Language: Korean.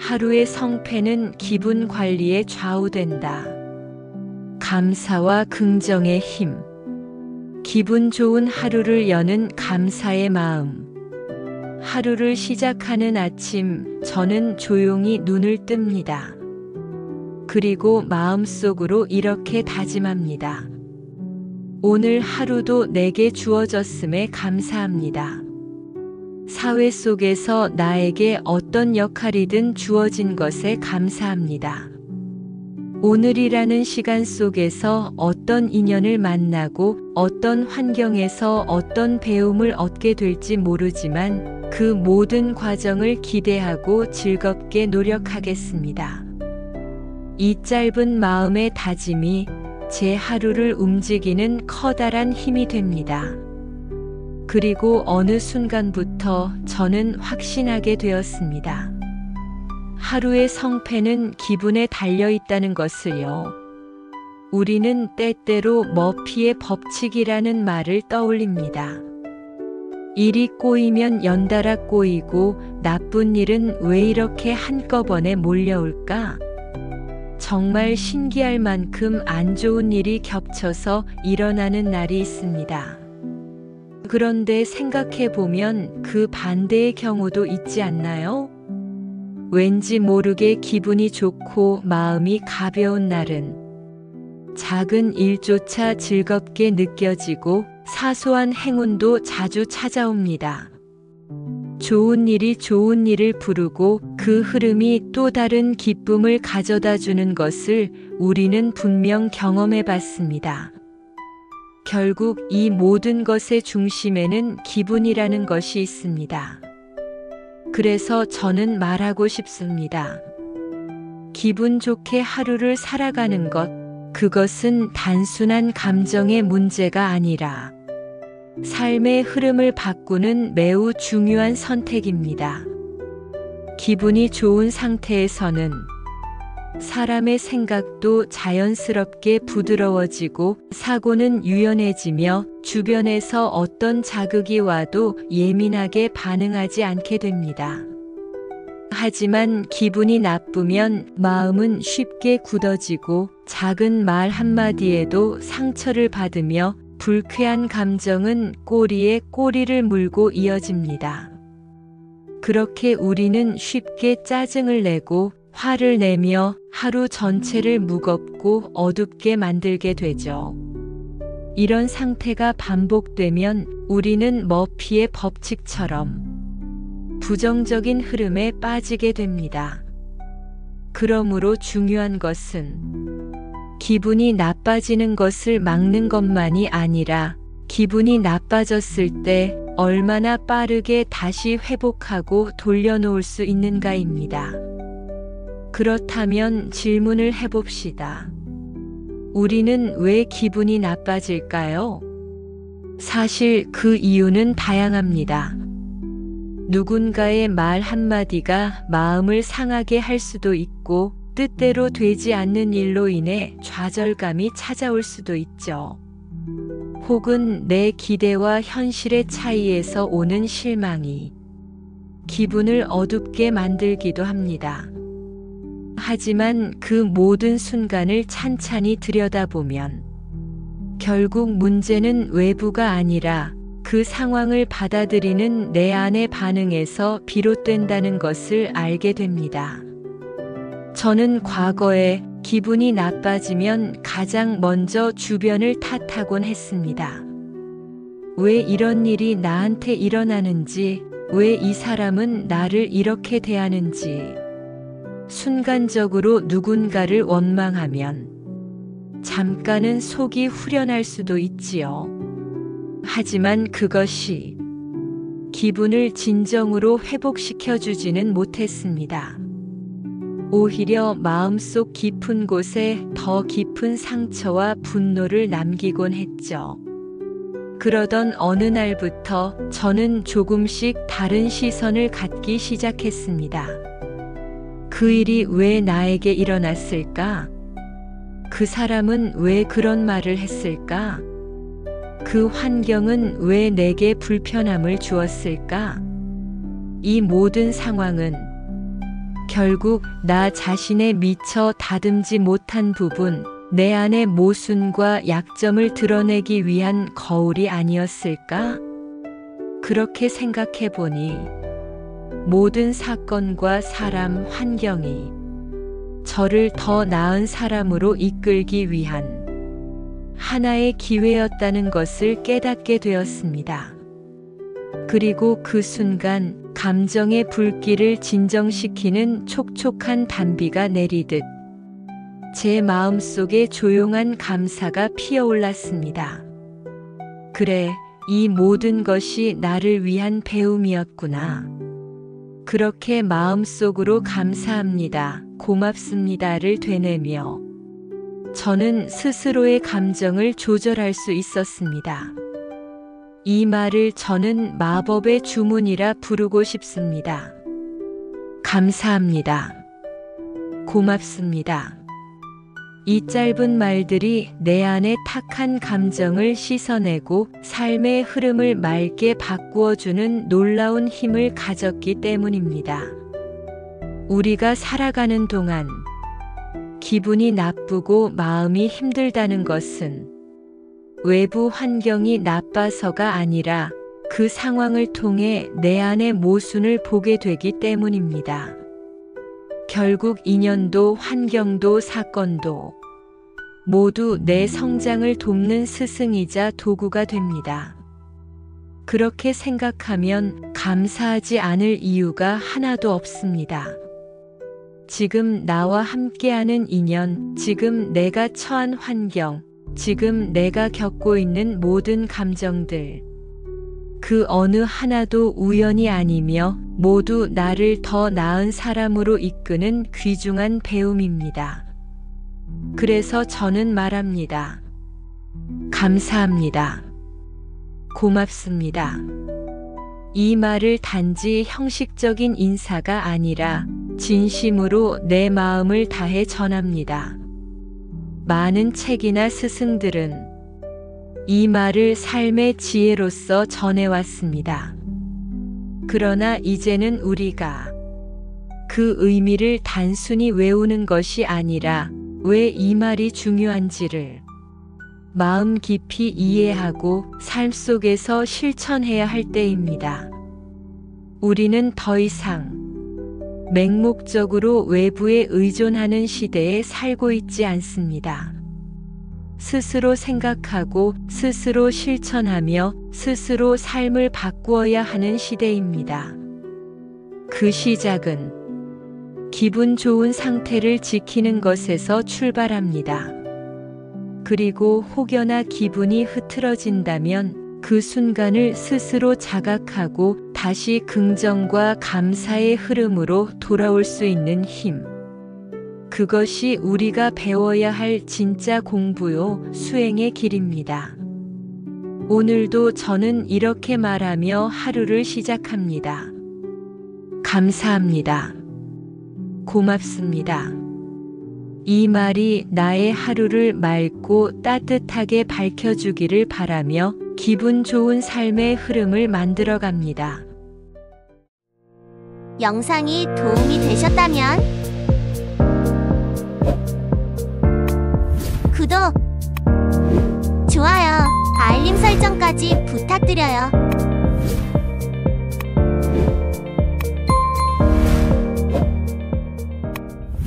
하루의 성패는 기분 관리에 좌우된다. 감사와 긍정의 힘. 기분 좋은 하루를 여는 감사의 마음. 하루를 시작하는 아침, 저는 조용히 눈을 뜹니다. 그리고 마음속으로 이렇게 다짐합니다. 오늘 하루도 내게 주어졌음에 감사합니다. 사회 속에서 나에게 어떤 역할이든 주어진 것에 감사합니다. 오늘이라는 시간 속에서 어떤 인연을 만나고 어떤 환경에서 어떤 배움을 얻게 될지 모르지만 그 모든 과정을 기대하고 즐겁게 노력하겠습니다. 이 짧은 마음의 다짐이 제 하루를 움직이는 커다란 힘이 됩니다. 그리고 어느 순간부터 저는 확신하게 되었습니다. 하루의 성패는 기분에 달려 있다는 것을요. 우리는 때때로 머피의 법칙이라는 말을 떠올립니다. 일이 꼬이면 연달아 꼬이고 나쁜 일은 왜 이렇게 한꺼번에 몰려올까? 정말 신기할 만큼 안 좋은 일이 겹쳐서 일어나는 날이 있습니다. 그런데 생각해보면 그 반대의 경우도 있지 않나요? 왠지 모르게 기분이 좋고 마음이 가벼운 날은 작은 일조차 즐겁게 느껴지고 사소한 행운도 자주 찾아옵니다. 좋은 일이 좋은 일을 부르고 그 흐름이 또 다른 기쁨을 가져다 주는 것을 우리는 분명 경험해 봤습니다. 결국 이 모든 것의 중심에는 기분이라는 것이 있습니다. 그래서 저는 말하고 싶습니다. 기분 좋게 하루를 살아가는 것, 그것은 단순한 감정의 문제가 아니라 삶의 흐름을 바꾸는 매우 중요한 선택입니다. 기분이 좋은 상태에서는 사람의 생각도 자연스럽게 부드러워지고 사고는 유연해지며 주변에서 어떤 자극이 와도 예민하게 반응하지 않게 됩니다. 하지만 기분이 나쁘면 마음은 쉽게 굳어지고 작은 말 한마디에도 상처를 받으며 불쾌한 감정은 꼬리에 꼬리를 물고 이어집니다. 그렇게 우리는 쉽게 짜증을 내고 화를 내며 하루 전체를 무겁고 어둡게 만들게 되죠. 이런 상태가 반복되면 우리는 머피의 법칙처럼 부정적인 흐름에 빠지게 됩니다. 그러므로 중요한 것은 기분이 나빠지는 것을 막는 것만이 아니라 기분이 나빠졌을 때 얼마나 빠르게 다시 회복하고 돌려놓을 수 있는가입니다. 그렇다면 질문을 해봅시다. 우리는 왜 기분이 나빠질까요? 사실 그 이유는 다양합니다. 누군가의 말 한마디가 마음을 상하게 할 수도 있고 뜻대로 되지 않는 일로 인해 좌절감이 찾아올 수도 있죠. 혹은 내 기대와 현실의 차이에서 오는 실망이 기분을 어둡게 만들기도 합니다. 하지만 그 모든 순간을 찬찬히 들여다보면 결국 문제는 외부가 아니라 그 상황을 받아들이는 내 안의 반응에서 비롯된다는 것을 알게 됩니다. 저는 과거에 기분이 나빠지면 가장 먼저 주변을 탓하곤 했습니다. 왜 이런 일이 나한테 일어나는지, 왜 이 사람은 나를 이렇게 대하는지, 순간적으로 누군가를 원망하면 잠깐은 속이 후련할 수도 있지요. 하지만 그것이 기분을 진정으로 회복시켜 주지는 못했습니다. 오히려 마음속 깊은 곳에 더 깊은 상처와 분노를 남기곤 했죠. 그러던 어느 날부터 저는 조금씩 다른 시선을 갖기 시작했습니다. 그 일이 왜 나에게 일어났을까? 그 사람은 왜 그런 말을 했을까? 그 환경은 왜 내게 불편함을 주었을까? 이 모든 상황은 결국 나 자신의 미처 다듬지 못한 부분, 내 안의 모순과 약점을 드러내기 위한 거울이 아니었을까? 그렇게 생각해 보니 모든 사건과 사람, 환경이 저를 더 나은 사람으로 이끌기 위한 하나의 기회였다는 것을 깨닫게 되었습니다. 그리고 그 순간 감정의 불길을 진정시키는 촉촉한 단비가 내리듯 제 마음속에 조용한 감사가 피어올랐습니다. 그래, 이 모든 것이 나를 위한 배움이었구나. 그렇게 마음속으로 감사합니다, 고맙습니다를 되뇌며 저는 스스로의 감정을 조절할 수 있었습니다. 이 말을 저는 마법의 주문이라 부르고 싶습니다. 감사합니다. 고맙습니다. 이 짧은 말들이 내 안의 탁한 감정을 씻어내고 삶의 흐름을 맑게 바꾸어주는 놀라운 힘을 가졌기 때문입니다. 우리가 살아가는 동안 기분이 나쁘고 마음이 힘들다는 것은 외부 환경이 나빠서가 아니라 그 상황을 통해 내 안의 모순을 보게 되기 때문입니다. 결국 인연도 환경도 사건도 모두 내 성장을 돕는 스승이자 도구가 됩니다. 그렇게 생각하면 감사하지 않을 이유가 하나도 없습니다. 지금 나와 함께하는 인연, 지금 내가 처한 환경, 지금 내가 겪고 있는 모든 감정들, 그 어느 하나도 우연이 아니며 모두 나를 더 나은 사람으로 이끄는 귀중한 배움입니다. 그래서 저는 말합니다. 감사합니다. 고맙습니다. 이 말을 단지 형식적인 인사가 아니라 진심으로 내 마음을 다해 전합니다. 많은 책이나 스승들은 이 말을 삶의 지혜로서 전해왔습니다. 그러나 이제는 우리가 그 의미를 단순히 외우는 것이 아니라 왜 이 말이 중요한지를 마음 깊이 이해하고 삶 속에서 실천해야 할 때입니다. 우리는 더 이상 맹목적으로 외부에 의존하는 시대에 살고 있지 않습니다. 스스로 생각하고 스스로 실천하며 스스로 삶을 바꾸어야 하는 시대입니다. 그 시작은 기분 좋은 상태를 지키는 것에서 출발합니다. 그리고 혹여나 기분이 흐트러진다면 그 순간을 스스로 자각하고 다시 긍정과 감사의 흐름으로 돌아올 수 있는 힘. 그것이 우리가 배워야 할 진짜 공부요, 수행의 길입니다. 오늘도 저는 이렇게 말하며 하루를 시작합니다. 감사합니다. 고맙습니다. 이 말이 나의 하루를 맑고 따뜻하게 밝혀주기를 바라며 기분 좋은 삶의 흐름을 만들어갑니다. 영상이 도움이 되셨다면 구독, 좋아요, 알림 설정까지 부탁드려요.